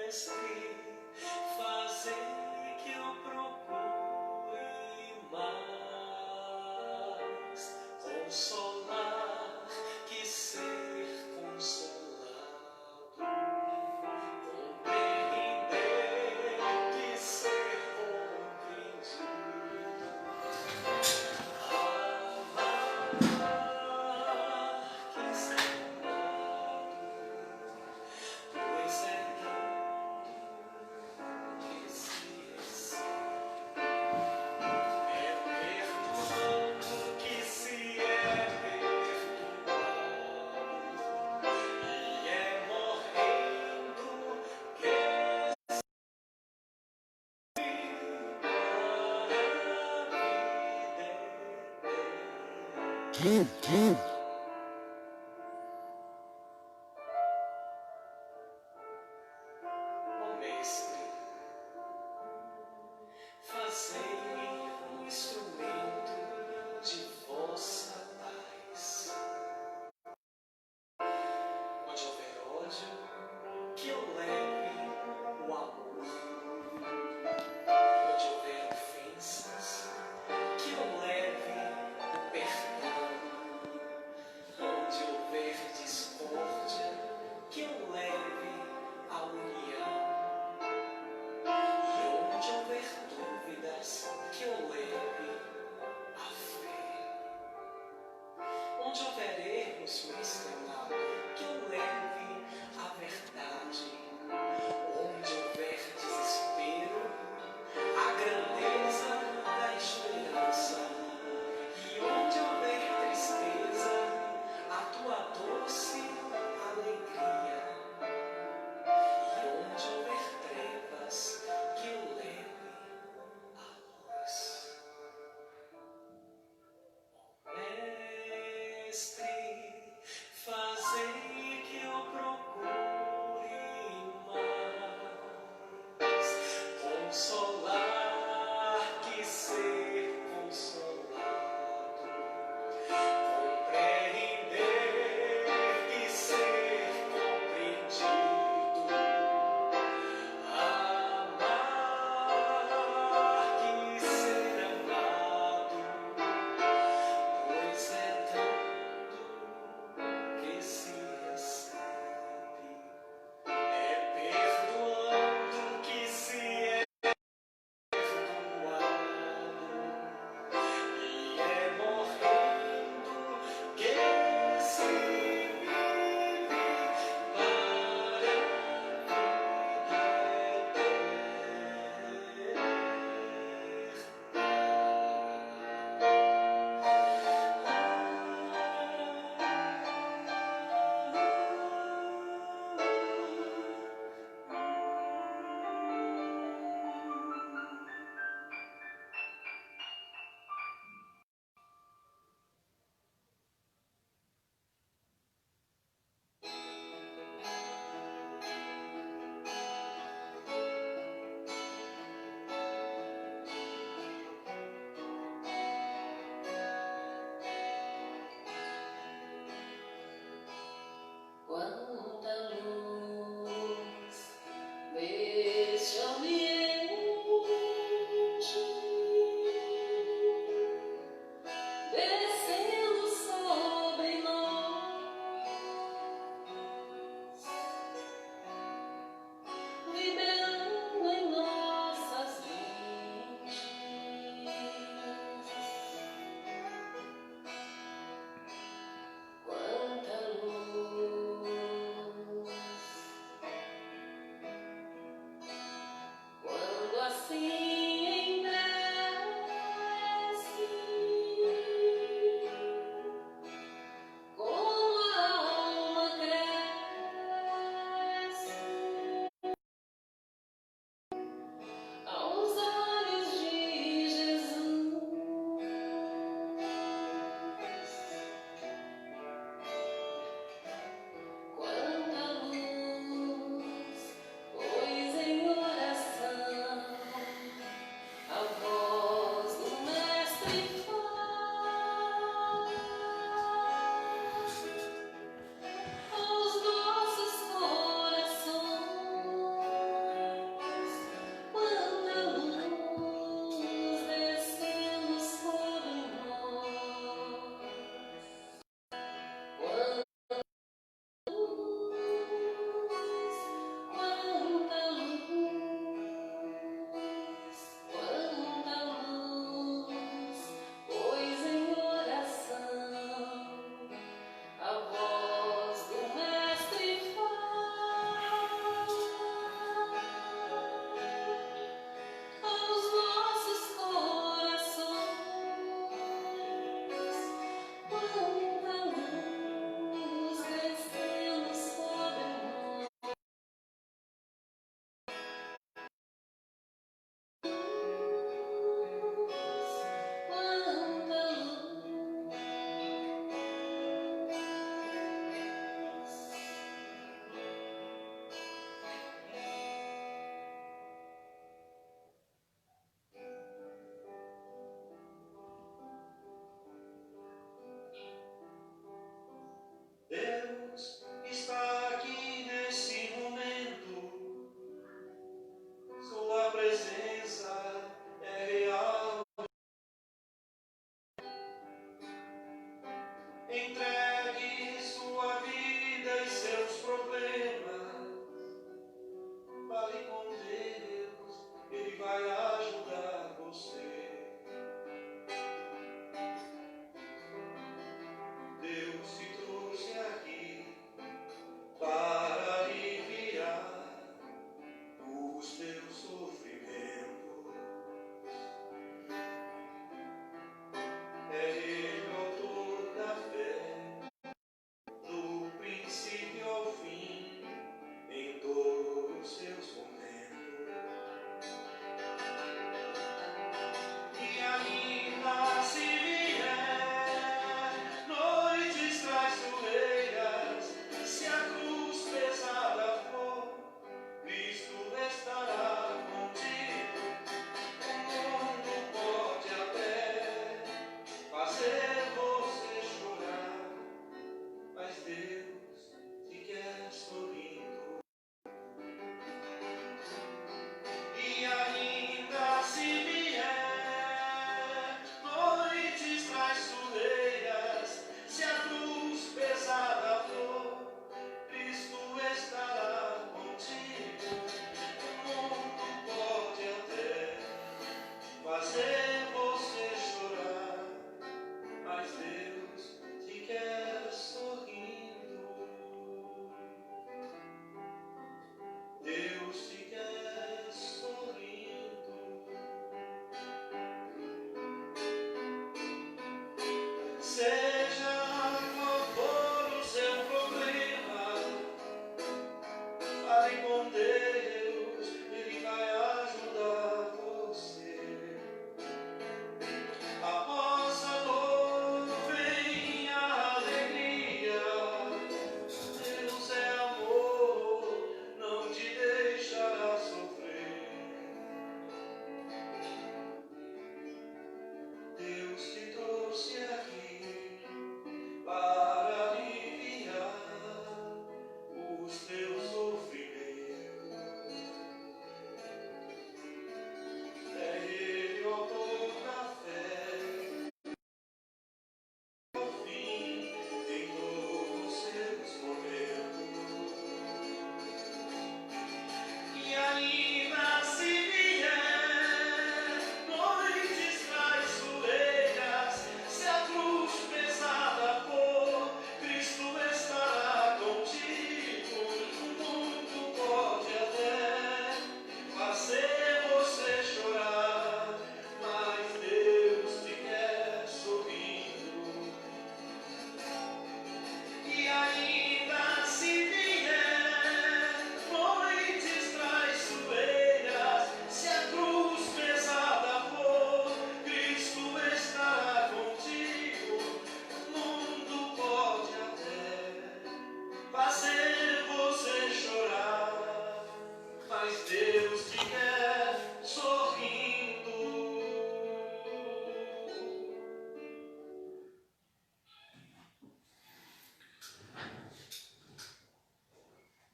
mestre, fazei que eu procure mais consolar que ser consolado, compreender que ser compreendido, amar que ser amado, pois é esse é perdoando que se é perdoado, e é morrendo que se para a vida eterna. Ó Mestre, fazei-me um instrumento de vossa paz. Onde houver ódio, que eu leve o amor. Onde houver ofensas, que eu leve o perdão.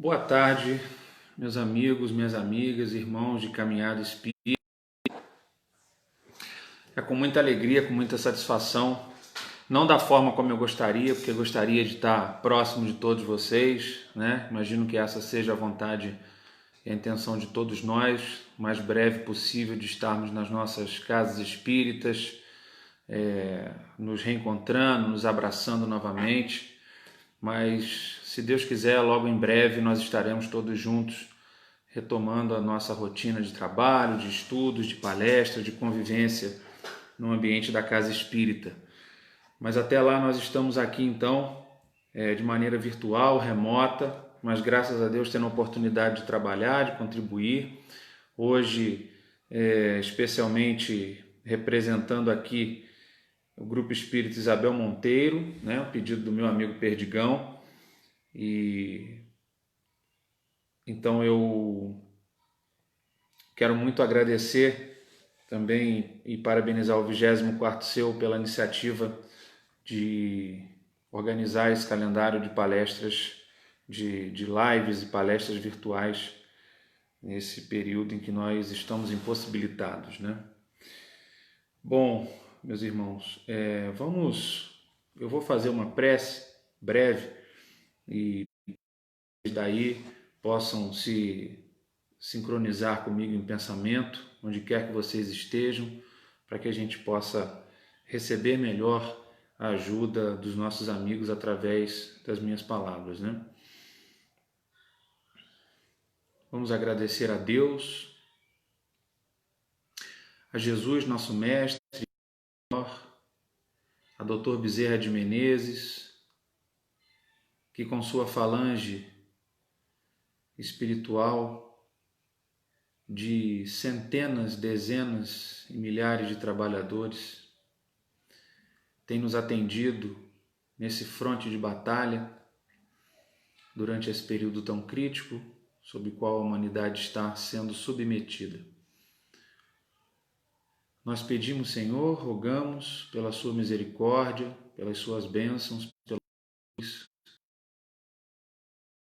Boa tarde, meus amigos, minhas amigas, irmãos de caminhada espírita. É com muita alegria, com muita satisfação, não da forma como eu gostaria, porque eu gostaria de estar próximo de todos vocês, né? Imagino que essa seja a vontade e a intenção de todos nós, o mais breve possível, de estarmos nas nossas casas espíritas, nos reencontrando, nos abraçando novamente. Mas, se Deus quiser, logo em breve nós estaremos todos juntos, retomando a nossa rotina de trabalho, de estudos, de palestras, de convivência no ambiente da casa espírita. Mas até lá nós estamos aqui então, de maneira virtual, remota, mas graças a Deus tendo a oportunidade de trabalhar, de contribuir. Hoje, especialmente representando aqui o Grupo Espírita Isabel Monteiro, né, um pedido do meu amigo Perdigão. E então eu quero muito agradecer também e parabenizar o 24º Seu pela iniciativa de organizar esse calendário de palestras, de lives e palestras virtuais nesse período em que nós estamos impossibilitados, né? Bom, meus irmãos, eu vou fazer uma prece breve e daí possam se sincronizar comigo em pensamento, onde quer que vocês estejam, para que a gente possa receber melhor a ajuda dos nossos amigos através das minhas palavras, né? Vamos agradecer a Deus, a Jesus, nosso Mestre, a Dr. Bezerra de Menezes, que com sua falange espiritual de centenas, dezenas e milhares de trabalhadores, tem nos atendido nesse fronte de batalha durante esse período tão crítico sob o qual a humanidade está sendo submetida. Nós pedimos, Senhor, rogamos pela sua misericórdia, pelas suas bênçãos,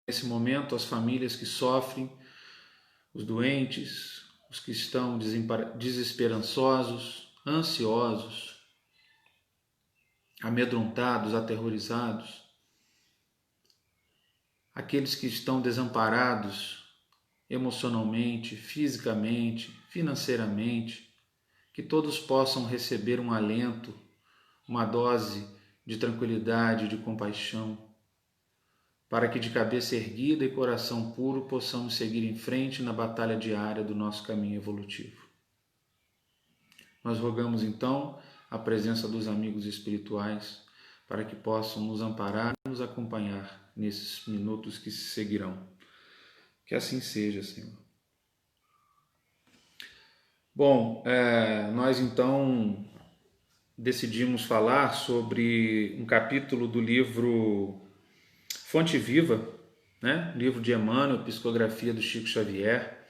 nesse momento as famílias que sofrem, os doentes, os que estão desesperançosos, ansiosos, amedrontados, aterrorizados, aqueles que estão desamparados emocionalmente, fisicamente, financeiramente, que todos possam receber um alento, uma dose de tranquilidade, de compaixão, para que de cabeça erguida e coração puro possamos seguir em frente na batalha diária do nosso caminho evolutivo. Nós rogamos então a presença dos amigos espirituais para que possam nos amparar e nos acompanhar nesses minutos que se seguirão. Que assim seja, Senhor. Bom, nós então decidimos falar sobre um capítulo do livro Fonte Viva, né? Livro de Emmanuel, Psicografia do Chico Xavier.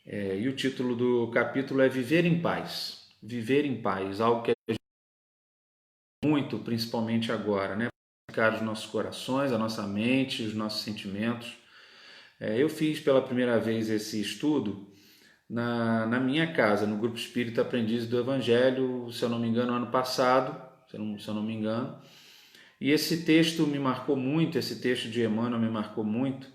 E o título do capítulo é Viver em Paz. Viver em paz, algo que a gente muito, principalmente agora, né? Para os nossos corações, a nossa mente, os nossos sentimentos. Eu fiz pela primeira vez esse estudo na minha casa, no Grupo Espírita Aprendizes do Evangelho, se eu não me engano, ano passado, se eu não me engano. E esse texto me marcou muito, esse texto de Emmanuel me marcou muito.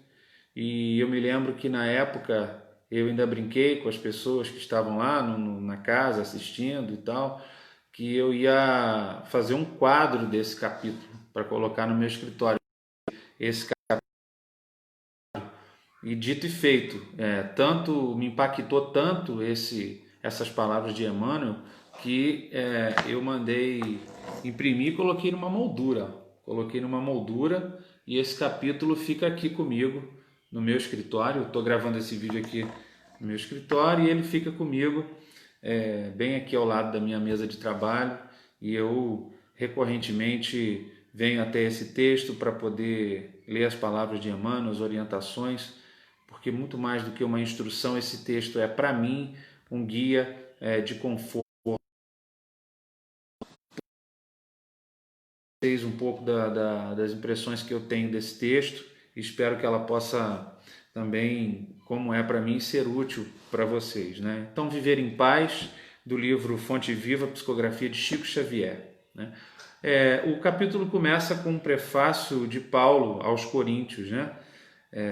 E eu me lembro que na época eu ainda brinquei com as pessoas que estavam lá na casa assistindo e tal, que eu ia fazer um quadro desse capítulo para colocar no meu escritório. Esse E dito e feito, me impactou tanto essas palavras de Emmanuel que eu mandei imprimir e coloquei numa moldura. Coloquei numa moldura e esse capítulo fica aqui comigo no meu escritório. Estou gravando esse vídeo aqui no meu escritório e ele fica comigo bem aqui ao lado da minha mesa de trabalho, e eu recorrentemente venho até esse texto para poder ler as palavras de Emmanuel, as orientações, porque muito mais do que uma instrução, esse texto é para mim um guia de conforto. Um pouco das impressões que eu tenho desse texto Espero que ela possa também, como é para mim, ser útil para vocês, né? Então, Viver em Paz, do livro Fonte Viva, psicografia de Chico Xavier, né? O capítulo começa com um prefácio de Paulo aos Coríntios, né?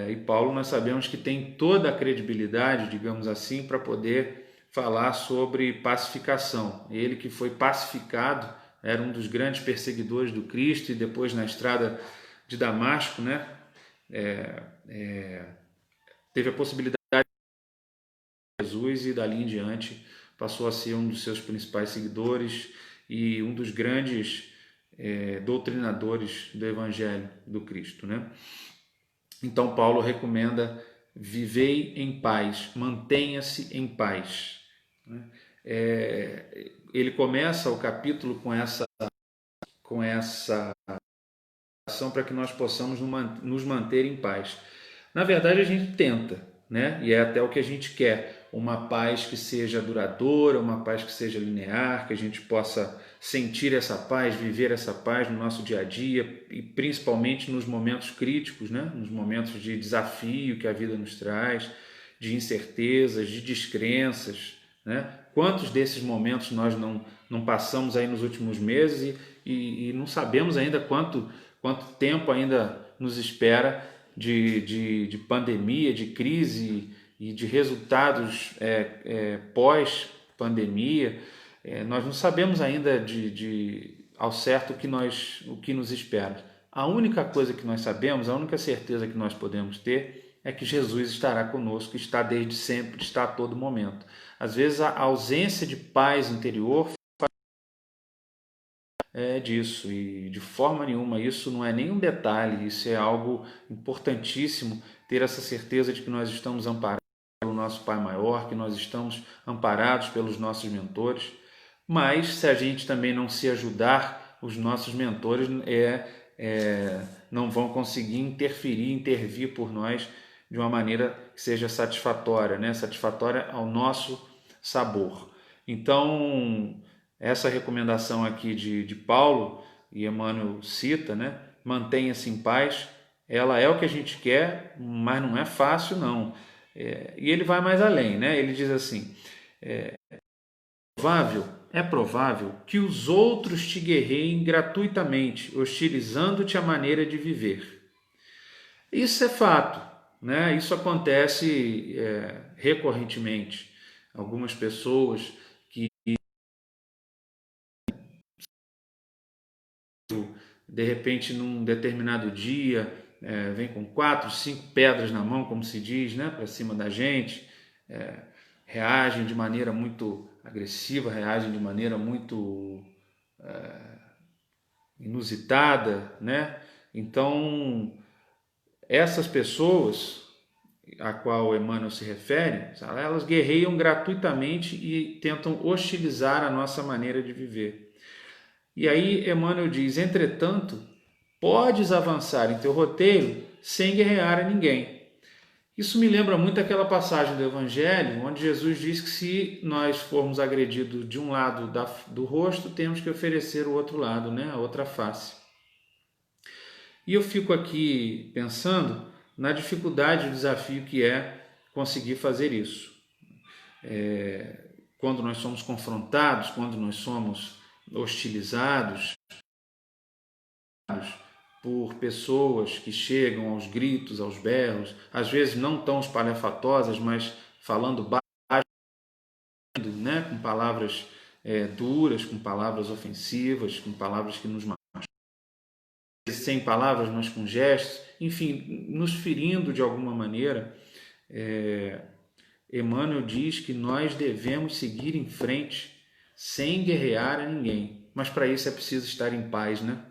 E Paulo, nós sabemos que tem toda a credibilidade, digamos assim, para poder falar sobre pacificação. Ele que foi pacificado, era um dos grandes perseguidores do Cristo, e depois na estrada de Damasco, né? Teve a possibilidade de Jesus, e dali em diante passou a ser um dos seus principais seguidores e um dos grandes doutrinadores do Evangelho do Cristo, né? Então Paulo recomenda: vivei em paz, mantenha-se em paz. Ele começa o capítulo com essa ação para que nós possamos nos manter em paz. Na verdade, a gente tenta, né? E é até o que a gente quer: uma paz que seja duradoura, uma paz que seja linear, que a gente possa sentir essa paz, viver essa paz no nosso dia a dia, e principalmente nos momentos críticos, né? Nos momentos de desafio que a vida nos traz, de incertezas, de descrenças, né? Quantos desses momentos nós não passamos aí nos últimos meses e não sabemos ainda quanto tempo ainda nos espera de pandemia, de crise e de resultados pós-pandemia. Nós não sabemos ainda ao certo o que nos espera. A única coisa que nós sabemos, a única certeza que nós podemos ter é que Jesus estará conosco, está desde sempre, está a todo momento. Às vezes a ausência de paz interior disso, e de forma nenhuma isso não é nem um detalhe, isso é algo importantíssimo, ter essa certeza de que nós estamos amparados pelo nosso Pai Maior, que nós estamos amparados pelos nossos mentores. Mas se a gente também não se ajudar, os nossos mentores não vão conseguir intervir por nós de uma maneira que seja satisfatória, né? Satisfatória ao nosso sabor. Então, essa recomendação aqui de Paulo, e Emmanuel cita, né? Mantenha-se em paz, ela é o que a gente quer, mas não é fácil, não. E ele vai mais além, né? Ele diz assim: é provável que os outros te guerreiem gratuitamente, hostilizando-te a maneira de viver. Isso é fato, né? Isso acontece recorrentemente. Algumas pessoas que de repente num determinado dia vem com 4, 5 pedras na mão, como se diz, né? Para cima da gente, reagem de maneira muito agressiva, reagem de maneira muito inusitada, né? Então, essas pessoas a qual Emmanuel se refere, elas guerreiam gratuitamente e tentam hostilizar a nossa maneira de viver. E aí Emmanuel diz: entretanto, podes avançar em teu roteiro sem guerrear a ninguém. Isso me lembra muito aquela passagem do Evangelho, onde Jesus diz que se nós formos agredidos de um lado do rosto, temos que oferecer o outro lado, né? A outra face. E eu fico aqui pensando na dificuldade, o desafio que é conseguir fazer isso. Quando nós somos confrontados, quando nós somos hostilizados por pessoas que chegam aos gritos, aos berros, às vezes não tão espalhafatosas, mas falando baixo, né? Com palavras duras, com palavras ofensivas, com palavras que nos machucam, sem palavras, mas com gestos, enfim, nos ferindo de alguma maneira. Emmanuel diz que nós devemos seguir em frente sem guerrear a ninguém, mas para isso é preciso estar em paz, né?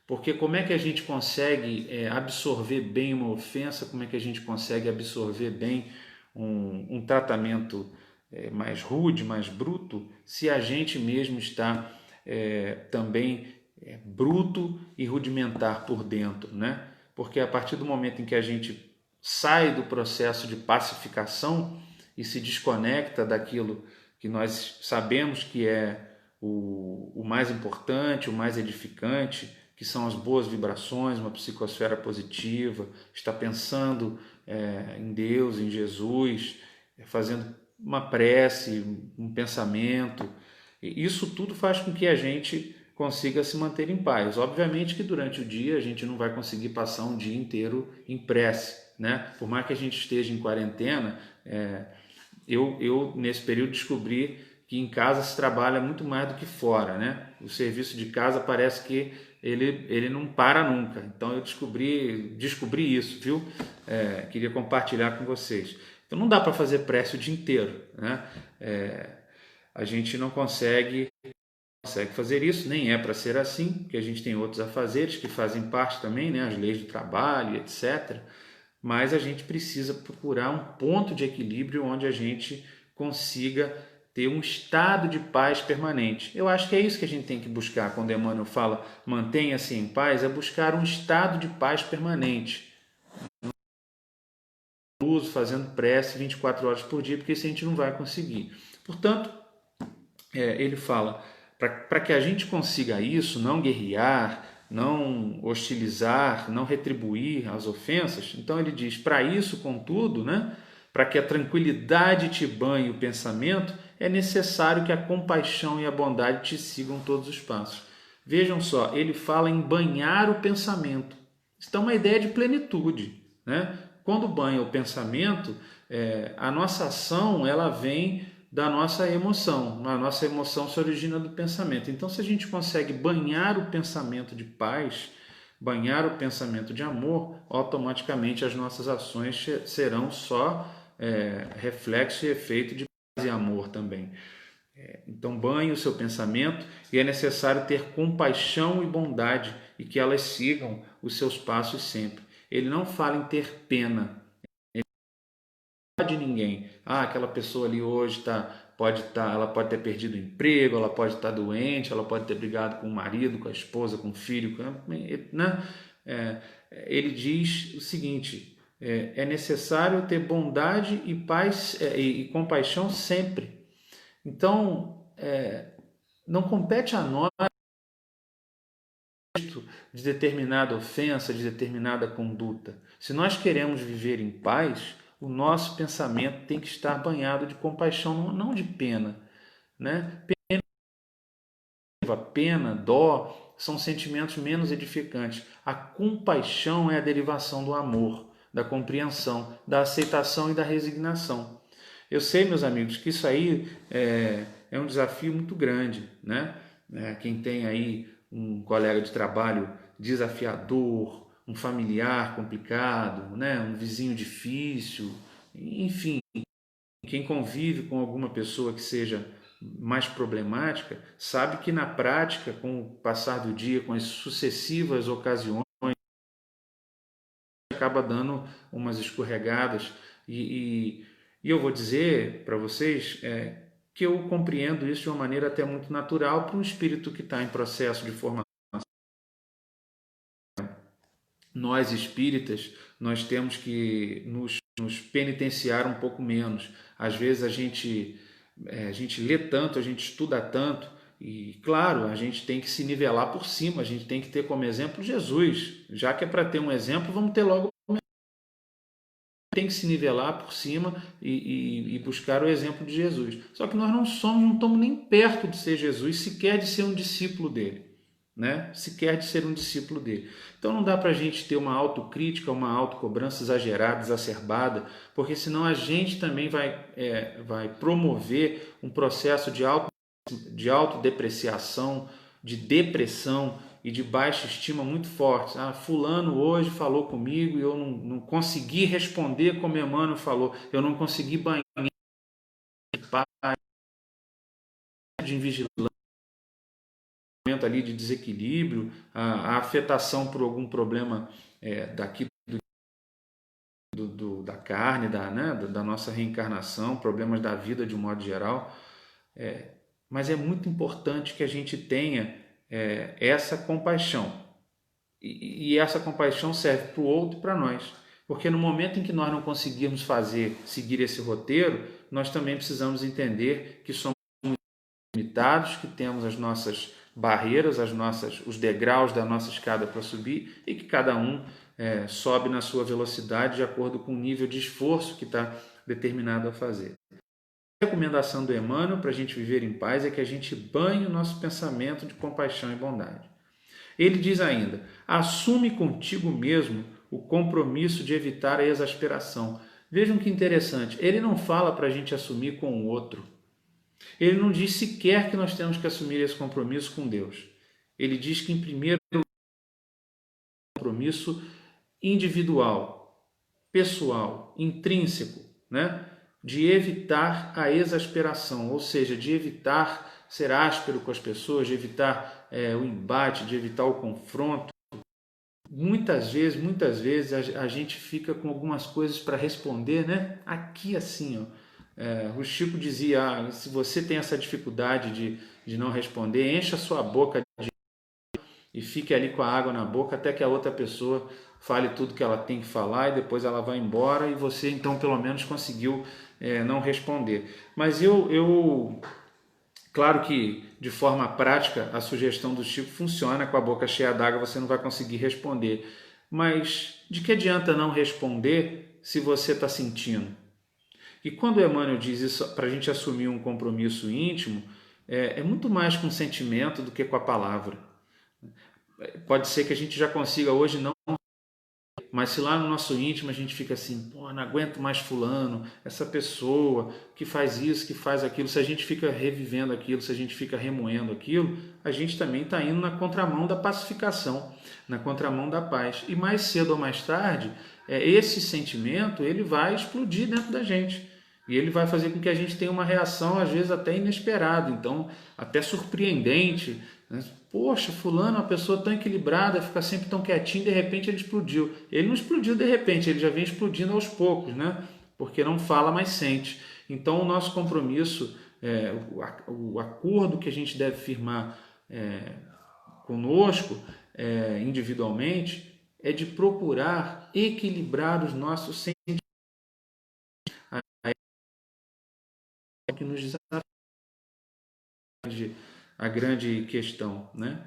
Porque como é que a gente consegue absorver bem uma ofensa, como é que a gente consegue absorver bem um tratamento mais rude, mais bruto, se a gente mesmo está também bruto e rudimentar por dentro, né? Porque a partir do momento em que a gente sai do processo de pacificação e se desconecta daquilo que nós sabemos que é o mais importante, o mais edificante, que são as boas vibrações, uma psicosfera positiva, está pensando em Deus, em Jesus, fazendo uma prece, um pensamento. E isso tudo faz com que a gente consiga se manter em paz. Obviamente que durante o dia a gente não vai conseguir passar um dia inteiro em prece, né? Por mais que a gente esteja em quarentena, eu nesse período descobri que em casa se trabalha muito mais do que fora, né? O serviço de casa parece que ele não para nunca. Então eu descobri isso, viu? Queria compartilhar com vocês. Então não dá para fazer prece o dia inteiro, né? A gente não consegue fazer isso, nem é para ser assim, porque a gente tem outros afazeres que fazem parte também, né? As leis do trabalho, etc. Mas a gente precisa procurar um ponto de equilíbrio onde a gente consiga ter um estado de paz permanente. Eu acho que é isso que a gente tem que buscar quando Emmanuel fala mantenha-se em paz, é buscar um estado de paz permanente. Uso, fazendo prece 24 horas por dia, porque isso a gente não vai conseguir. Portanto, ele fala, para que a gente consiga isso, não guerrear, não hostilizar, não retribuir as ofensas, então ele diz, para isso, contudo, né, para que a tranquilidade te banhe o pensamento, é necessário que a compaixão e a bondade te sigam todos os passos. Vejam só, ele fala em banhar o pensamento. Isso é uma ideia de plenitude, né? Quando banha o pensamento, a nossa ação ela vem da nossa emoção. A nossa emoção se origina do pensamento. Então, se a gente consegue banhar o pensamento de paz, banhar o pensamento de amor, automaticamente as nossas ações serão só reflexo e efeito de paz e amor também. Então, banhe o seu pensamento e é necessário ter compaixão e bondade e que elas sigam os seus passos sempre. Ele não fala em ter pena de ninguém. Aquela pessoa ali hoje ela pode ter perdido o emprego, ela pode estar doente, ela pode ter brigado com o marido, com a esposa, com o filho, né? Ele diz o seguinte: é necessário ter bondade e paz e compaixão sempre. Então, não compete a nós de determinada ofensa, de determinada conduta. Se nós queremos viver em paz, o nosso pensamento tem que estar banhado de compaixão, não de pena, né? Pena, dó são sentimentos menos edificantes. A compaixão é a derivação do amor, da compreensão, da aceitação e da resignação. Eu sei, meus amigos, que isso aí é um desafio muito grande, né? Quem tem aí um colega de trabalho desafiador, um familiar complicado, né? Um vizinho difícil, enfim, quem convive com alguma pessoa que seja mais problemática, sabe que na prática, com o passar do dia, com as sucessivas ocasiões, acaba dando umas escorregadas e eu vou dizer para vocês que eu compreendo isso de uma maneira até muito natural para um espírito que está em processo de formação. Nós espíritas, nós temos que nos penitenciar um pouco menos. Às vezes a gente lê tanto, a gente estuda tanto, e claro, a gente tem que se nivelar por cima, a gente tem que ter como exemplo Jesus. Já que é para ter um exemplo, vamos ter logo. Tem que se nivelar por cima e buscar o exemplo de Jesus. Só que nós não estamos nem perto de ser Jesus, sequer de ser um discípulo dele, né? Sequer de ser um discípulo dele. Então não dá para a gente ter uma autocrítica, uma autocobrança exagerada, exacerbada, porque senão a gente também vai promover um processo de autodepreciação, de depressão e de baixa estima muito fortes. Fulano hoje falou comigo e eu não consegui responder como Emmanuel falou, eu não consegui banhar de invigilância, ali de desequilíbrio, a afetação por algum problema daqui da carne, da nossa reencarnação, problemas da vida de um modo geral. Mas é muito importante que a gente tenha essa compaixão. E essa compaixão serve para o outro e para nós. Porque no momento em que nós não conseguirmos seguir esse roteiro, nós também precisamos entender que somos limitados, que temos as nossas barreiras, os degraus da nossa escada para subir, e que cada um sobe na sua velocidade de acordo com o nível de esforço que está determinado a fazer. A recomendação do Emmanuel para a gente viver em paz é que a gente banhe o nosso pensamento de compaixão e bondade. Ele diz ainda: assume contigo mesmo o compromisso de evitar a exasperação. Vejam que interessante, ele não fala para a gente assumir com o outro. Ele não diz sequer que nós temos que assumir esse compromisso com Deus. Ele diz que, em primeiro lugar, compromisso individual, pessoal, intrínseco, né? De evitar a exasperação, ou seja, de evitar ser áspero com as pessoas, de evitar o embate, de evitar o confronto. Muitas vezes a gente fica com algumas coisas para responder, né? Aqui assim, ó. O Chico dizia, se você tem essa dificuldade de não responder, encha a sua boca e fique ali com a água na boca até que a outra pessoa fale tudo que ela tem que falar e depois ela vai embora e você então pelo menos conseguiu não responder. Mas claro que de forma prática a sugestão do Chico funciona, com a boca cheia d'água você não vai conseguir responder. Mas de que adianta não responder se você está sentindo? E quando o Emmanuel diz isso para a gente assumir um compromisso íntimo, é muito mais com sentimento do que com a palavra. Pode ser que a gente já consiga hoje não, mas se lá no nosso íntimo a gente fica assim, pô, não aguento mais fulano, essa pessoa que faz isso, que faz aquilo, se a gente fica revivendo aquilo, se a gente fica remoendo aquilo, a gente também está indo na contramão da pacificação, na contramão da paz. E mais cedo ou mais tarde, esse sentimento ele vai explodir dentro da gente. E ele vai fazer com que a gente tenha uma reação, às vezes até inesperada, então até surpreendente. Né? Poxa, fulano é uma pessoa tão equilibrada, fica sempre tão quietinho, de repente ele explodiu. Ele não explodiu de repente, ele já vem explodindo aos poucos, né? Porque não fala, mas sente. Então o nosso compromisso, o acordo que a gente deve firmar conosco, individualmente, é de procurar equilibrar os nossos sentimentos. Que nos desafia a grande questão, né?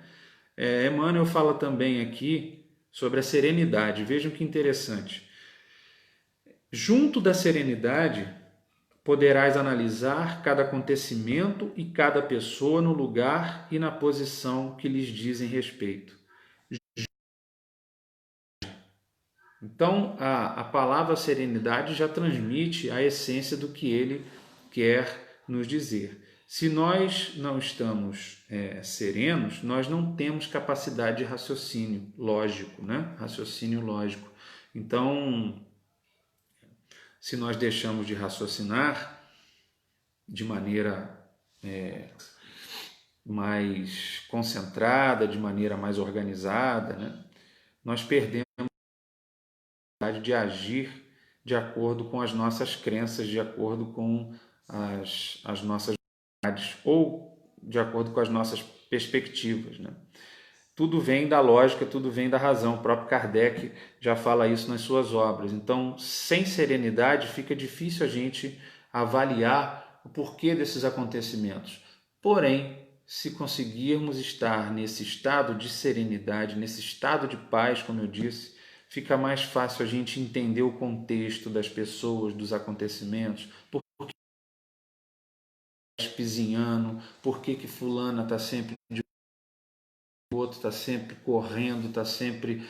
Emmanuel fala também aqui sobre a serenidade. Vejam que interessante. Junto da serenidade, poderás analisar cada acontecimento e cada pessoa no lugar e na posição que lhes dizem respeito. Então, a palavra serenidade já transmite a essência do que ele quer nos dizer. Se nós não estamos serenos, nós não temos capacidade de raciocínio lógico, né? Raciocínio lógico. Então, se nós deixamos de raciocinar de maneira mais concentrada, de maneira mais organizada, né? Nós perdemos de agir de acordo com as nossas crenças, de acordo com as nossas vontades ou de acordo com as nossas perspectivas, né? Tudo vem da lógica, tudo vem da razão. O próprio Kardec já fala isso nas suas obras. Então, sem serenidade, fica difícil a gente avaliar o porquê desses acontecimentos. Porém, se conseguirmos estar nesse estado de serenidade, nesse estado de paz, como eu disse, fica mais fácil a gente entender o contexto das pessoas, dos acontecimentos, por que espizinhando, por que fulana está sempre de o outro está sempre correndo, está sempre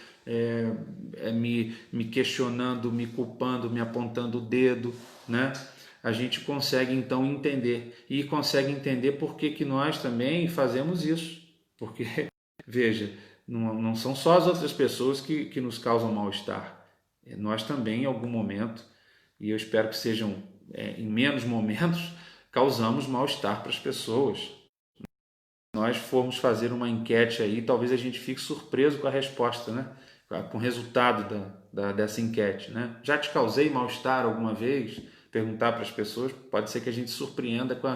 me questionando, me culpando, me apontando o dedo, né? A gente consegue então entender, e consegue entender por que nós também fazemos isso, porque, veja, não são só as outras pessoas que nos causam mal-estar, nós também em algum momento, e eu espero que sejam em menos momentos, causamos mal-estar para as pessoas. Nós formos fazer uma enquete aí, talvez a gente fique surpreso com a resposta, né? Com o resultado dessa enquete, né? Já te causei mal-estar alguma vez? Perguntar para as pessoas, pode ser que a gente surpreenda com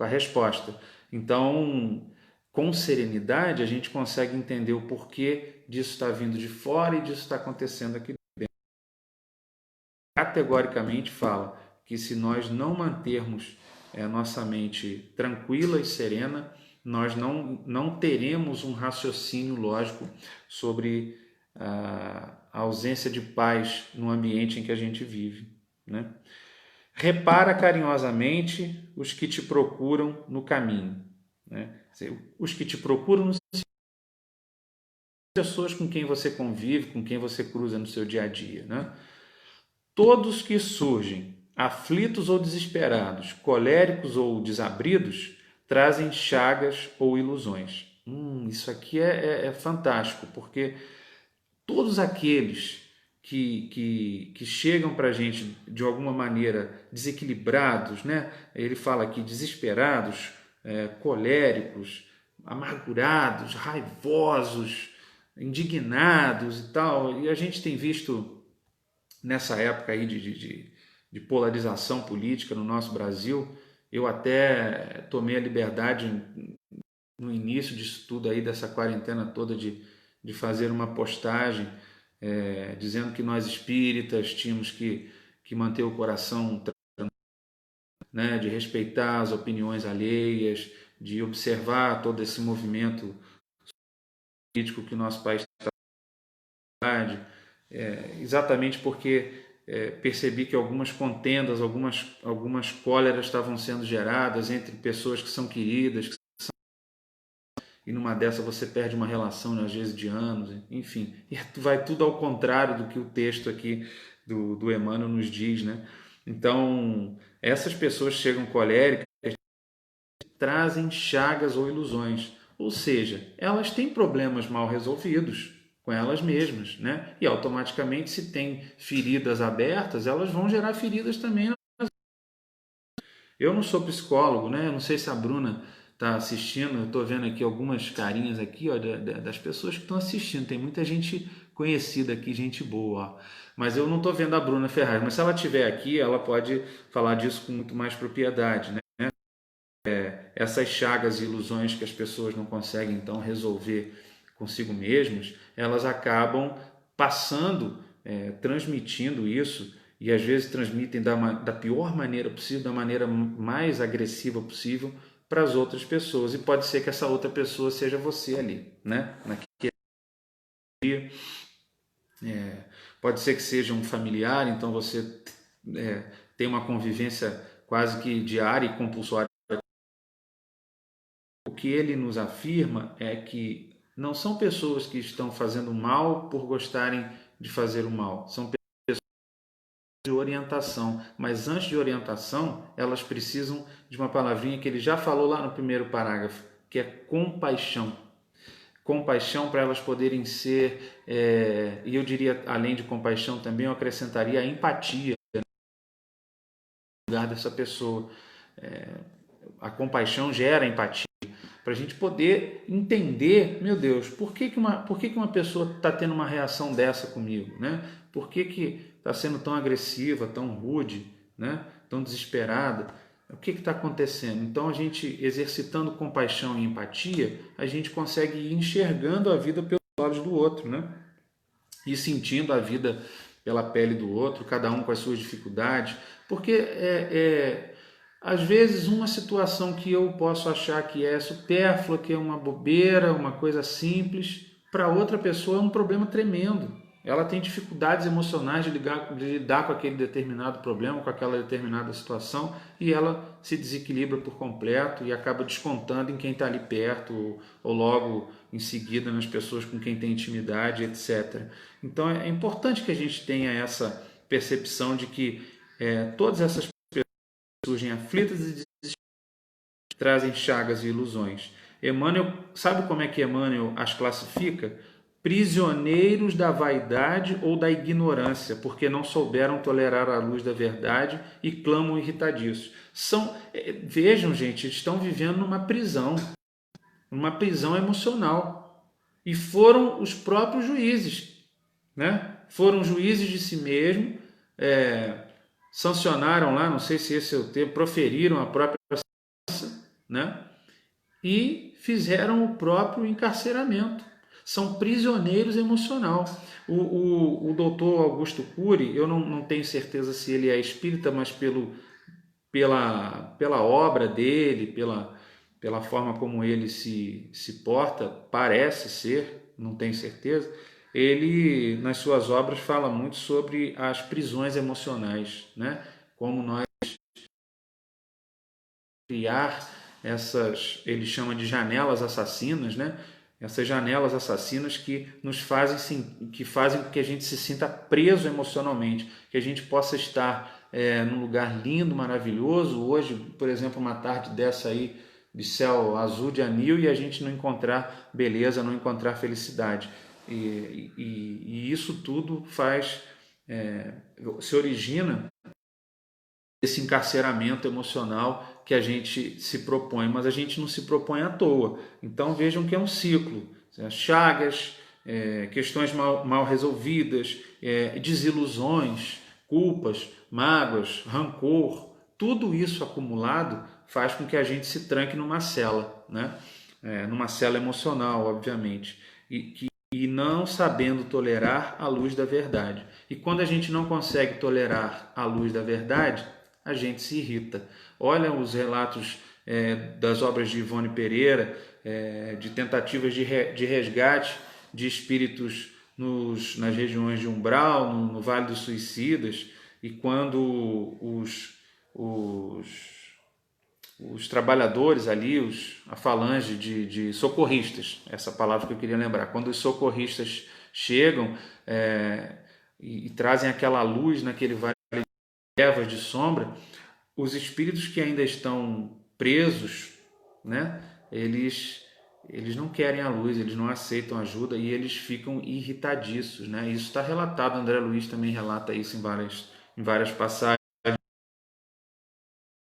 a resposta. Então, com serenidade, a gente consegue entender o porquê disso está vindo de fora e disso está acontecendo aqui dentro. Categoricamente fala que se nós não mantermos a nossa mente tranquila e serena, nós não teremos um raciocínio lógico sobre a ausência de paz no ambiente em que a gente vive, né? Repara carinhosamente os que te procuram no caminho, né? Os que te procuram pessoas com quem você convive, com quem você cruza no seu dia a dia, né? Todos que surgem aflitos ou desesperados, coléricos ou desabridos, trazem chagas ou ilusões. Isso aqui é fantástico, porque todos aqueles que chegam para a gente de alguma maneira desequilibrados, né? Ele fala aqui desesperados, coléricos, amargurados, raivosos, indignados e tal. E a gente tem visto nessa época aí de polarização política no nosso Brasil, eu até tomei a liberdade no início disso tudo aí, dessa quarentena toda, de fazer uma postagem dizendo que nós espíritas tínhamos que manter o coração, né, de respeitar as opiniões alheias, de observar todo esse movimento político que o nosso país está, exatamente porque percebi que algumas contendas, algumas cóleras estavam sendo geradas entre pessoas que são queridas, e numa dessa você perde uma relação, às vezes de anos, enfim, e vai tudo ao contrário do que o texto aqui do Emmanuel nos diz, né? Então, essas pessoas chegam coléricas, trazem chagas ou ilusões, ou seja, elas têm problemas mal resolvidos com elas mesmas, né? E automaticamente, se tem feridas abertas, elas vão gerar feridas também. Eu não sou psicólogo, né? Eu não sei se a Bruna está assistindo, eu estou vendo aqui algumas carinhas aqui, ó, das pessoas que estão assistindo. Tem muita gente conhecida aqui, gente boa, ó. Mas eu não estou vendo a Bruna Ferraz, mas se ela estiver aqui, ela pode falar disso com muito mais propriedade, né? Essas chagas e ilusões que as pessoas não conseguem então resolver consigo mesmos, elas acabam passando, transmitindo isso, e às vezes transmitem da pior maneira possível, da maneira mais agressiva possível para as outras pessoas, e pode ser que essa outra pessoa seja você ali, né? Naquele dia. Pode ser que seja um familiar, então você tem uma convivência quase que diária e compulsória. O que ele nos afirma é que não são pessoas que estão fazendo mal por gostarem de fazer o mal, são pessoas de orientação, mas antes de orientação, elas precisam de uma palavrinha que ele já falou lá no primeiro parágrafo, que é compaixão. Compaixão para elas poderem ser, e eu diria, além de compaixão também, eu acrescentaria a empatia no lugar dessa pessoa. A compaixão gera empatia, para a gente poder entender, meu Deus, por que uma pessoa está tendo uma reação dessa comigo, né? Por que está sendo tão agressiva, tão rude, né? Tão desesperada? O que está acontecendo? Então, a gente exercitando compaixão e empatia, a gente consegue ir enxergando a vida pelos olhos do outro, né? E sentindo a vida pela pele do outro, cada um com as suas dificuldades, porque às vezes uma situação que eu posso achar que é supérflua, que é uma bobeira, uma coisa simples, para outra pessoa é um problema tremendo. Ela tem dificuldades emocionais de lidar com aquele determinado problema, com aquela determinada situação, e ela se desequilibra por completo e acaba descontando em quem está ali perto, ou logo em seguida nas pessoas com quem tem intimidade, etc. Então é importante que a gente tenha essa percepção de que todas essas surgem aflitas e trazem chagas e ilusões. Emmanuel, sabe como é que Emmanuel as classifica? Prisioneiros da vaidade ou da ignorância, porque não souberam tolerar a luz da verdade e clamam irritadiços. Vejam, gente, estão vivendo numa prisão emocional. E foram os próprios juízes, né? Foram juízes de si mesmos, sancionaram lá, não sei se esse é o termo, proferiram a própria sentença, né? E fizeram o próprio encarceramento. São prisioneiros emocional. O doutor Augusto Cury, eu não tenho certeza se ele é espírita, mas pela obra dele, pela forma como ele se porta, parece ser, não tenho certeza, ele nas suas obras fala muito sobre as prisões emocionais, né? Como nós criar essas, ele chama de janelas assassinas, né? Essas janelas assassinas que nos fazem, que fazem com que a gente se sinta preso emocionalmente, que a gente possa estar num lugar lindo, maravilhoso. Hoje, por exemplo, uma tarde dessa aí de céu azul de anil e a gente não encontrar beleza, não encontrar felicidade. E isso tudo faz, se origina esse encarceramento emocional que a gente se propõe, mas a gente não se propõe à toa. Então vejam que é um ciclo, chagas, questões mal resolvidas, desilusões, culpas, mágoas, rancor, tudo isso acumulado faz com que a gente se tranque numa cela, né? Numa cela emocional, obviamente, e não sabendo tolerar a luz da verdade. E quando a gente não consegue tolerar a luz da verdade, a gente se irrita. Olha os relatos das obras de Ivone Pereira, de tentativas de resgate de espíritos nas regiões de umbral, no Vale dos Suicidas, e quando os trabalhadores ali, a falange de socorristas, essa palavra que eu queria lembrar, quando os socorristas chegam e trazem aquela luz naquele vale de trevas, de sombra, os espíritos que ainda estão presos, né, eles não querem a luz, eles não aceitam ajuda e eles ficam irritadiços, né? Isso está relatado, André Luiz também relata isso em várias passagens.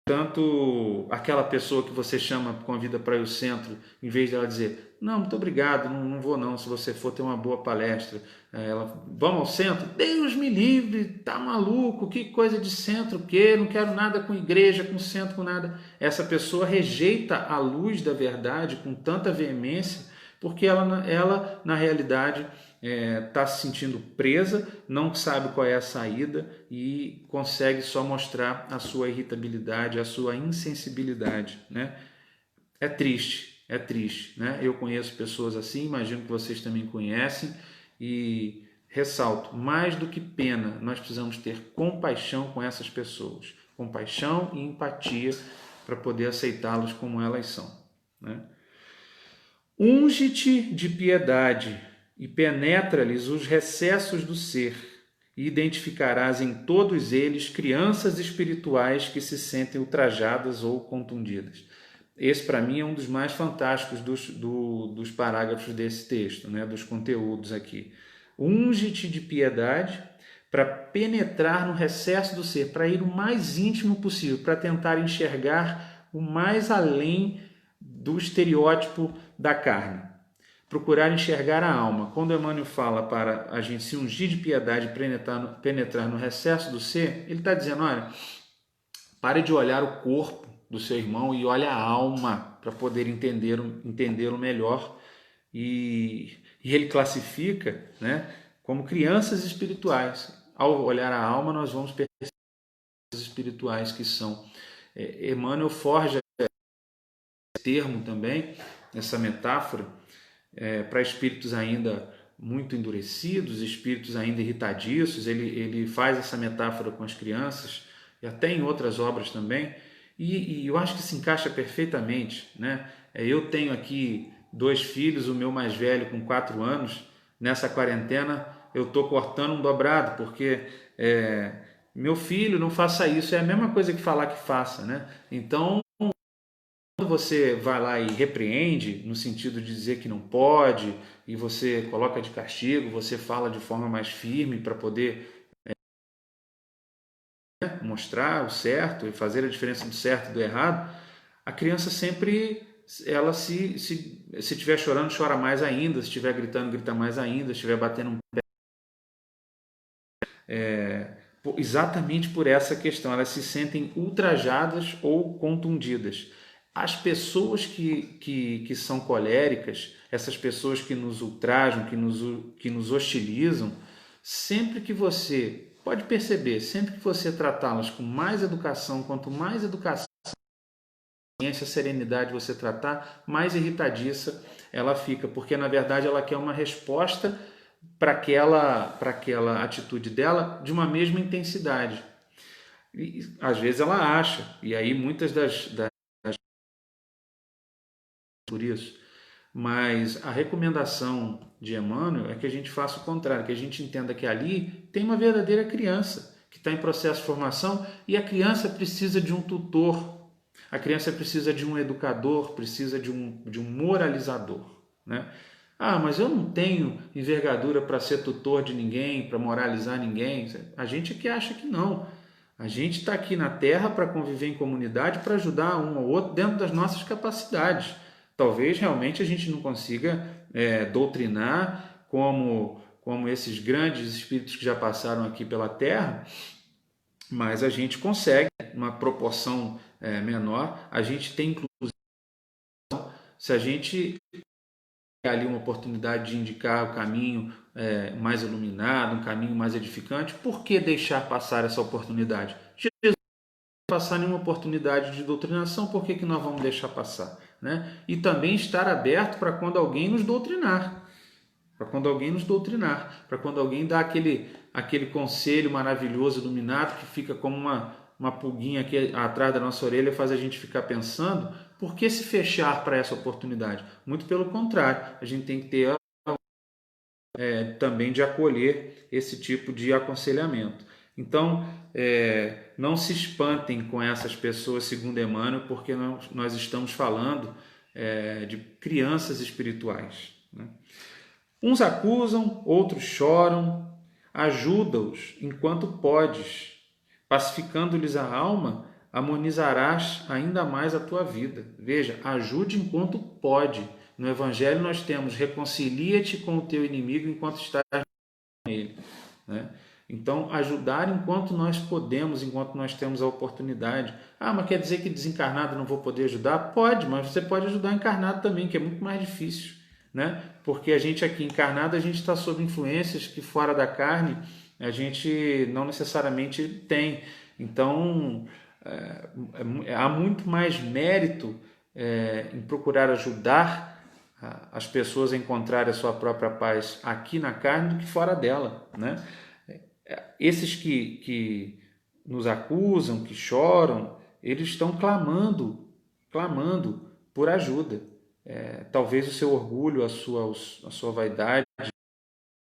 Tanto aquela pessoa que você chama, convida para ir ao centro, em vez dela dizer, não, muito obrigado, não vou não, se você for ter uma boa palestra. Ela, vamos ao centro? Deus me livre, tá maluco, que coisa de centro, o quê? Não quero nada com igreja, com centro, com nada. Essa pessoa rejeita a luz da verdade com tanta veemência, porque ela na realidade, está se sentindo presa, não sabe qual é a saída e consegue só mostrar a sua irritabilidade, a sua insensibilidade, né? É triste, né? Eu conheço pessoas assim, imagino que vocês também conhecem e ressalto, mais do que pena, nós precisamos ter compaixão com essas pessoas, compaixão e empatia para poder aceitá-los como elas são, né? Unge-te de piedade e penetra-lhes os recessos do ser, e identificarás em todos eles crianças espirituais que se sentem ultrajadas ou contundidas. Esse, para mim, é um dos mais fantásticos dos parágrafos desse texto, né, dos conteúdos aqui. Unge-te de piedade para penetrar no recesso do ser, para ir o mais íntimo possível, para tentar enxergar o mais além do estereótipo da carne. Procurar enxergar a alma. Quando Emmanuel fala para a gente se ungir de piedade e penetrar no recesso do ser, ele está dizendo, olha, pare de olhar o corpo do seu irmão e olhe a alma para poder entendê-lo melhor. E ele classifica, né, como crianças espirituais. Ao olhar a alma, nós vamos perceber as espirituais que são. Emmanuel forja esse termo também, essa metáfora, para espíritos ainda muito endurecidos, espíritos ainda irritadiços. Ele faz essa metáfora com as crianças e até em outras obras também, e eu acho que se encaixa perfeitamente, né? Eu tenho aqui 2 filhos, o meu mais velho com 4 anos, nessa quarentena eu estou cortando um dobrado, porque meu filho, não faça isso, é a mesma coisa que falar que faça, né? Então, quando você vai lá e repreende, no sentido de dizer que não pode, e você coloca de castigo, você fala de forma mais firme para poder mostrar o certo e fazer a diferença do certo e do errado, a criança sempre, ela se estiver chorando, chora mais ainda, se estiver gritando, grita mais ainda, se estiver batendo um pé. Exatamente por essa questão, elas se sentem ultrajadas ou contundidas. As pessoas que são coléricas, essas pessoas que nos ultrajam, que nos hostilizam, sempre que você, pode perceber, sempre que você tratá-las com mais educação, quanto mais educação a serenidade você tratar, mais irritadiça ela fica, porque na verdade ela quer uma resposta para aquela atitude dela de uma mesma intensidade. E, às vezes ela acha, e aí muitas das por isso, mas a recomendação de Emmanuel é que a gente faça o contrário, que a gente entenda que ali tem uma verdadeira criança que está em processo de formação e a criança precisa de um tutor, a criança precisa de um educador, precisa de um moralizador, né? Ah, mas eu não tenho envergadura para ser tutor de ninguém, para moralizar ninguém. A gente é que acha que não. A gente está aqui na Terra para conviver em comunidade, para ajudar um ao outro dentro das nossas capacidades. Talvez realmente a gente não consiga doutrinar como esses grandes espíritos que já passaram aqui pela Terra, mas a gente consegue, uma proporção menor. A gente tem, inclusive, se a gente tem ali uma oportunidade de indicar o caminho mais iluminado, um caminho mais edificante, por que deixar passar essa oportunidade? Jesus não passar nenhuma oportunidade de doutrinação, por que nós vamos deixar passar? Né? E também estar aberto para quando alguém nos doutrinar, para quando alguém dá aquele conselho maravilhoso, iluminado, que fica como uma pulguinha aqui atrás da nossa orelha, faz a gente ficar pensando, por que se fechar para essa oportunidade? Muito pelo contrário, a gente tem que ter também de acolher esse tipo de aconselhamento. Então, não se espantem com essas pessoas, segundo Emmanuel, porque nós estamos falando de crianças espirituais, né? Uns acusam, outros choram, ajuda-os enquanto podes, pacificando-lhes a alma, harmonizarás ainda mais a tua vida. Veja, ajude enquanto pode. No Evangelho nós temos, reconcilia-te com o teu inimigo enquanto estás com ele, né? Então, ajudar enquanto nós podemos, enquanto nós temos a oportunidade. Ah, mas quer dizer que desencarnado não vou poder ajudar? Pode, mas você pode ajudar encarnado também, que é muito mais difícil, né? Porque a gente aqui encarnado, a gente está sob influências que fora da carne a gente não necessariamente tem. Então, há muito mais mérito em procurar ajudar as pessoas a encontrarem a sua própria paz aqui na carne do que fora dela, né? Esses que nos acusam, que choram, eles estão clamando por ajuda. Talvez o seu orgulho, a sua vaidade,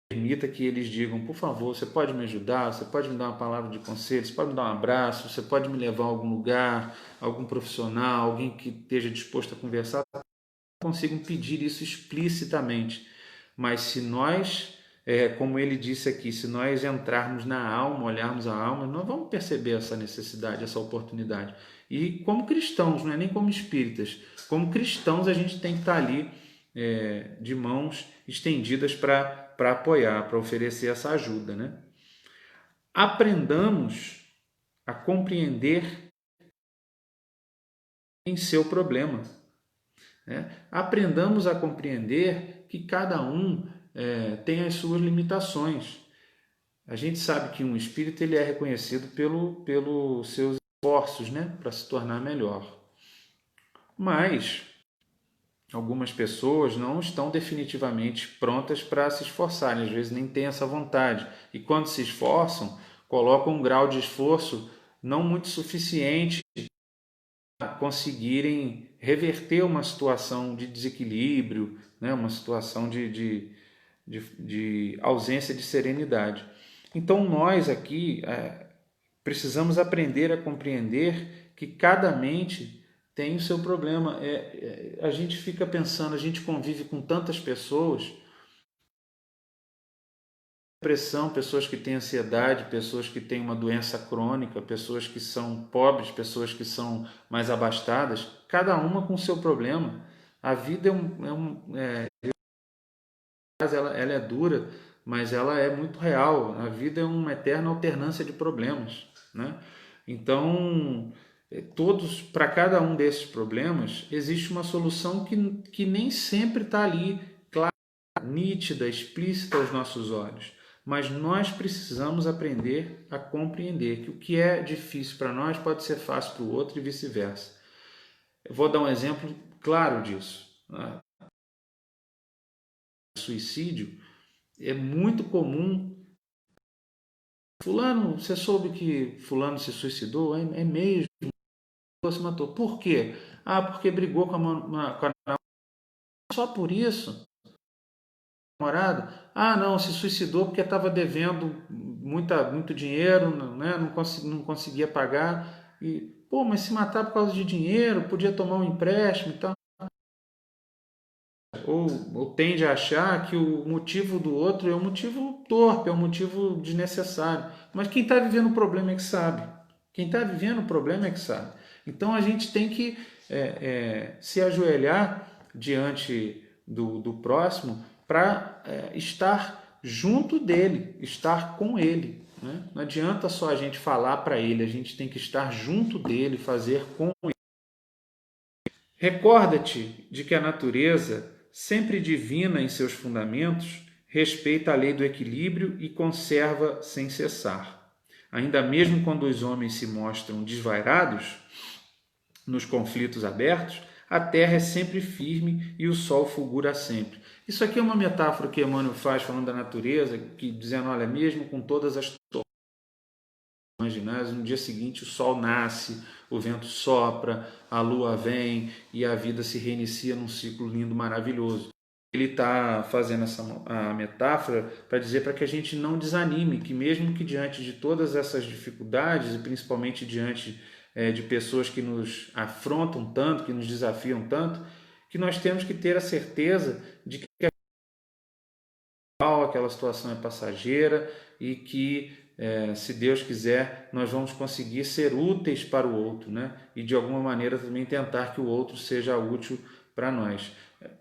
permita que eles digam, por favor, você pode me ajudar, você pode me dar uma palavra de conselho, você pode me dar um abraço, você pode me levar a algum lugar, algum profissional, alguém que esteja disposto a conversar. Não consigam pedir isso explicitamente, mas se nós, como ele disse aqui, se nós entrarmos na alma, olharmos a alma, nós vamos perceber essa necessidade, essa oportunidade. E como cristãos, não é nem como espíritas, como cristãos a gente tem que estar ali de mãos estendidas para apoiar, para oferecer essa ajuda, né? Aprendamos a compreender em seu problema, né? Aprendamos a compreender que cada um tem as suas limitações. A gente sabe que um espírito ele é reconhecido pelos seus esforços, né, para se tornar melhor. Mas algumas pessoas não estão definitivamente prontas para se esforçarem, às vezes nem têm essa vontade. E quando se esforçam, colocam um grau de esforço não muito suficiente para conseguirem reverter uma situação de desequilíbrio, né? Uma situação de ausência de serenidade. Então nós aqui precisamos aprender a compreender que cada mente tem o seu problema. A gente fica pensando, a gente convive com tantas pessoas, depressão, pessoas que têm ansiedade, pessoas que têm uma doença crônica, pessoas que são pobres, pessoas que são mais abastadas, cada uma com o seu problema. A vida ela é dura, mas ela é muito real. A vida é uma eterna alternância de problemas, né? Então, para cada um desses problemas, existe uma solução que nem sempre está ali, clara, nítida, explícita aos nossos olhos. Mas nós precisamos aprender a compreender que o que é difícil para nós pode ser fácil para o outro e vice-versa. Eu vou dar um exemplo claro disso. Né? Suicídio é muito comum. Fulano, você soube que fulano se suicidou? É mesmo? Se matou. Por quê? Ah, porque brigou com a namorada. Só por isso? Namorado? Ah, não, se suicidou porque estava devendo muito dinheiro, né? Não conseguia pagar. E, pô, mas se matar por causa de dinheiro, podia tomar um empréstimo e tal. Ou tende a achar que o motivo do outro é um motivo torpe, é um motivo desnecessário. Mas quem está vivendo o problema é que sabe. Quem está vivendo o problema é que sabe. Então a gente tem que se ajoelhar diante do próximo para estar junto dele, estar com ele. Né? Não adianta só a gente falar para ele, a gente tem que estar junto dele, fazer com ele. Recorda-te de que a natureza, sempre divina em seus fundamentos, respeita a lei do equilíbrio e conserva sem cessar. Ainda mesmo quando os homens se mostram desvairados nos conflitos abertos, a terra é sempre firme e o sol fulgura sempre. Isso aqui é uma metáfora que Emmanuel faz falando da natureza, que dizendo, olha, mesmo com todas as no dia seguinte o sol nasce, o vento sopra, a lua vem e a vida se reinicia num ciclo lindo, maravilhoso. Ele está fazendo a metáfora para dizer para que a gente não desanime, que mesmo que diante de todas essas dificuldades e principalmente diante de pessoas que nos afrontam tanto, que nos desafiam tanto, que nós temos que ter a certeza de que aquela situação é passageira e que, se Deus quiser, nós vamos conseguir ser úteis para o outro, né? E de alguma maneira também tentar que o outro seja útil para nós.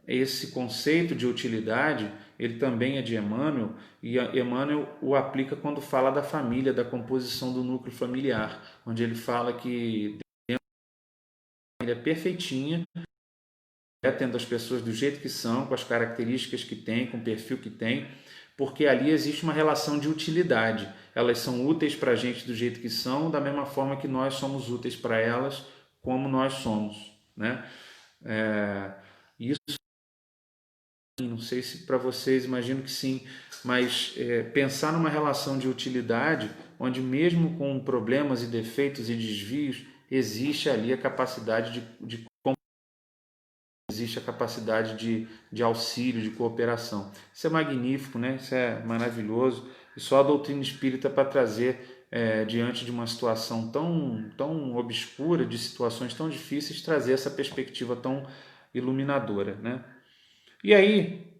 Esse conceito de utilidade, ele também é de Emmanuel, e Emmanuel o aplica quando fala da família, da composição do núcleo familiar, onde ele fala que dentro da família perfeitinha, tendo as pessoas do jeito que são, com as características que têm, com o perfil que têm, porque ali existe uma relação de utilidade. Elas são úteis para a gente do jeito que são, da mesma forma que nós somos úteis para elas, como nós somos. Né? Isso, não sei se para vocês, imagino que sim, mas pensar numa relação de utilidade, onde mesmo com problemas e defeitos e desvios, existe ali a capacidade de existe a capacidade de auxílio, de cooperação. Isso é magnífico, né? Isso é maravilhoso. E só a doutrina espírita para trazer, diante de uma situação tão obscura, de situações tão difíceis, trazer essa perspectiva tão iluminadora. Né? E aí,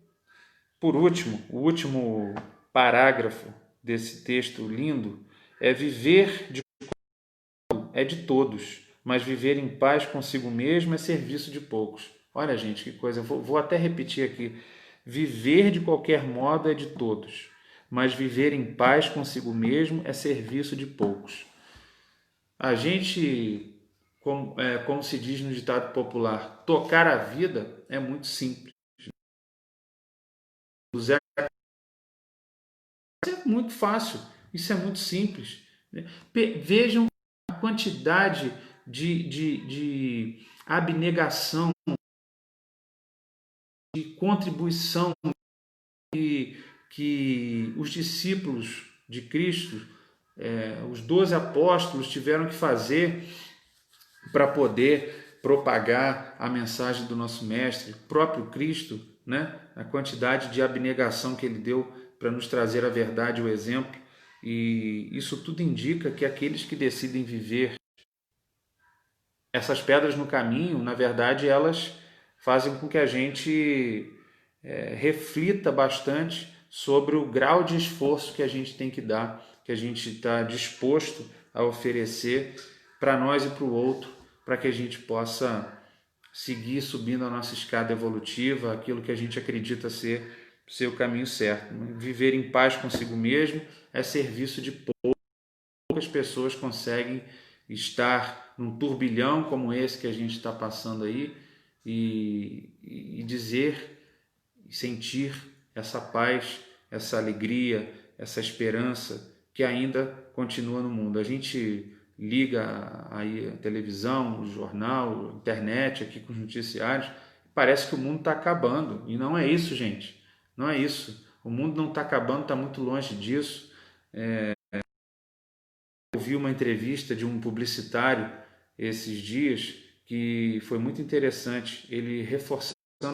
por último, o último parágrafo desse texto lindo é viver de todos, mas viver em paz consigo mesmo é serviço de poucos. Olha, gente, que coisa. Vou até repetir aqui. Viver de qualquer modo é de todos, mas viver em paz consigo mesmo é serviço de poucos. A gente, como se diz no ditado popular, tocar a vida é muito simples. Isso é muito fácil, isso é muito simples. Vejam a quantidade de abnegação, de contribuição que os discípulos de Cristo, os 12 apóstolos, tiveram que fazer para poder propagar a mensagem do nosso Mestre, o próprio Cristo, né? A quantidade de abnegação que ele deu para nos trazer a verdade e o exemplo. E isso tudo indica que aqueles que decidem viver essas pedras no caminho, na verdade, elas fazem com que a gente reflita bastante sobre o grau de esforço que a gente tem que dar, que a gente está disposto a oferecer para nós e para o outro, para que a gente possa seguir subindo a nossa escada evolutiva, aquilo que a gente acredita ser o caminho certo. Viver em paz consigo mesmo é serviço de poucas pessoas conseguem estar num turbilhão como esse que a gente está passando aí e dizer, sentir essa paz, essa alegria, essa esperança que ainda continua no mundo. A gente liga aí a televisão, o jornal, a internet aqui com os noticiários, parece que o mundo está acabando. E não é isso, gente. Não é isso. O mundo não está acabando, está muito longe disso. Eu vi uma entrevista de um publicitário esses dias que foi muito interessante. Ele reforçando o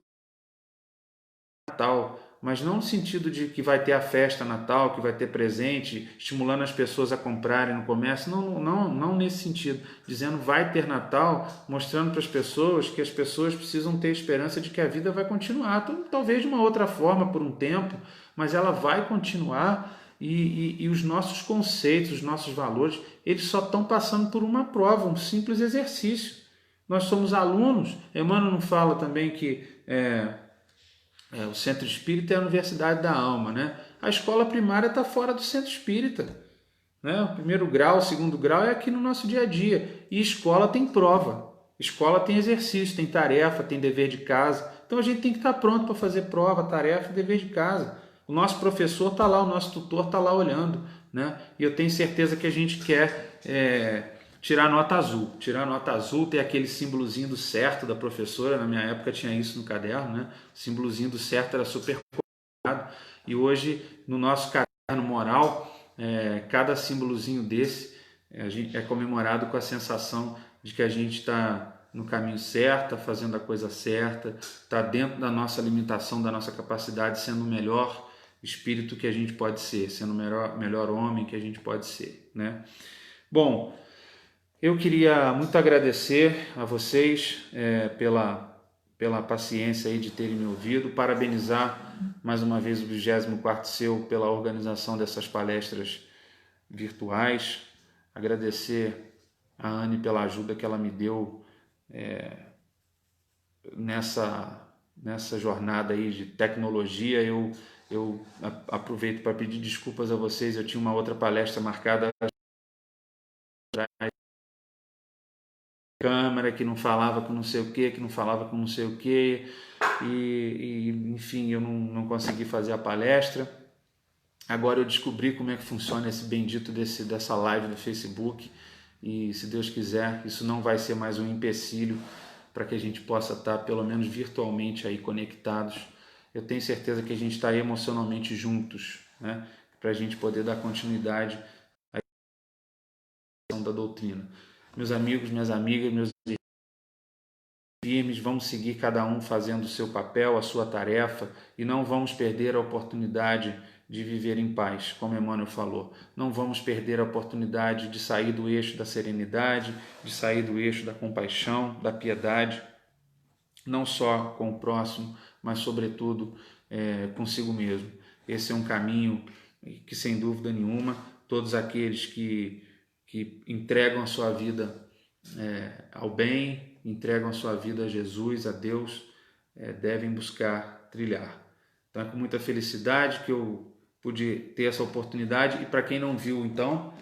Natal, mas não no sentido de que vai ter a festa Natal, que vai ter presente, estimulando as pessoas a comprarem no comércio. Não nesse sentido. Dizendo vai ter Natal, mostrando para as pessoas que as pessoas precisam ter esperança de que a vida vai continuar. Talvez de uma outra forma por um tempo, mas ela vai continuar. E os nossos conceitos, os nossos valores, eles só estão passando por uma prova, um simples exercício. Nós somos alunos. Emmanuel não fala também que o centro espírita é a universidade da alma, né? A escola primária está fora do centro espírita, né? O primeiro grau, o segundo grau é aqui no nosso dia a dia. E escola tem prova, escola tem exercício, tem tarefa, tem dever de casa. Então a gente tem que estar pronto para fazer prova, tarefa e dever de casa. O nosso professor está lá, o nosso tutor está lá olhando, né? E eu tenho certeza que a gente quer tirar nota azul. Tirar nota azul, ter aquele símbolozinho do certo da professora. Na minha época tinha isso no caderno, né? O símbolozinho do certo era super colocado. E hoje, no nosso caderno moral, cada símbolozinho desse a gente é comemorado com a sensação de que a gente está no caminho certo, está fazendo a coisa certa, está dentro da nossa limitação, da nossa capacidade, sendo o melhor espírito que a gente pode ser, sendo o melhor homem que a gente pode ser, né? Bom, eu queria muito agradecer a vocês pela paciência aí de terem me ouvido, parabenizar mais uma vez o 24º Seu pela organização dessas palestras virtuais, agradecer a Anne pela ajuda que ela me deu nessa jornada aí de tecnologia. Eu aproveito para pedir desculpas a vocês, eu tinha uma outra palestra marcada, câmera que não falava com não sei o que não falava com não sei o que, e enfim, eu não consegui fazer a palestra. Agora eu descobri como é que funciona esse bendito dessa live do Facebook, e se Deus quiser, isso não vai ser mais um empecilho para que a gente possa estar pelo menos virtualmente aí conectados. Eu tenho certeza que a gente está emocionalmente juntos, né, para a gente poder dar continuidade à questão da doutrina. Meus amigos, minhas amigas, meus firmes, vamos seguir cada um fazendo o seu papel, a sua tarefa, e não vamos perder a oportunidade de viver em paz, como Emmanuel falou. Não vamos perder a oportunidade de sair do eixo da serenidade, de sair do eixo da compaixão, da piedade, não só com o próximo, mas sobretudo consigo mesmo. Esse é um caminho que, sem dúvida nenhuma, todos aqueles que entregam a sua vida ao bem, entregam a sua vida a Jesus, a Deus, devem buscar trilhar. Então é com muita felicidade que eu pude ter essa oportunidade. E para quem não viu, então,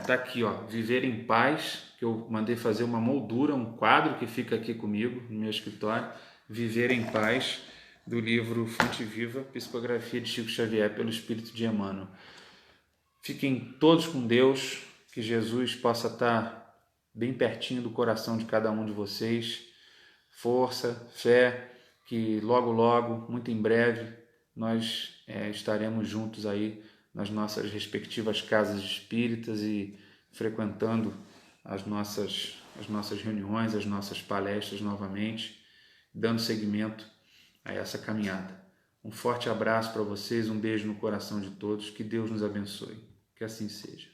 tá aqui, ó, Viver em Paz, que eu mandei fazer uma moldura, um quadro que fica aqui comigo no meu escritório, Viver em Paz, do livro Fonte Viva, Psicografia de Chico Xavier pelo Espírito de Emmanuel. Fiquem todos com Deus, que Jesus possa estar bem pertinho do coração de cada um de vocês. Força, fé, que logo, logo, muito em breve, nós estaremos juntos aí nas nossas respectivas casas espíritas e frequentando as nossas reuniões, as nossas palestras novamente, dando seguimento a essa caminhada. Um forte abraço para vocês, um beijo no coração de todos, que Deus nos abençoe, que assim seja.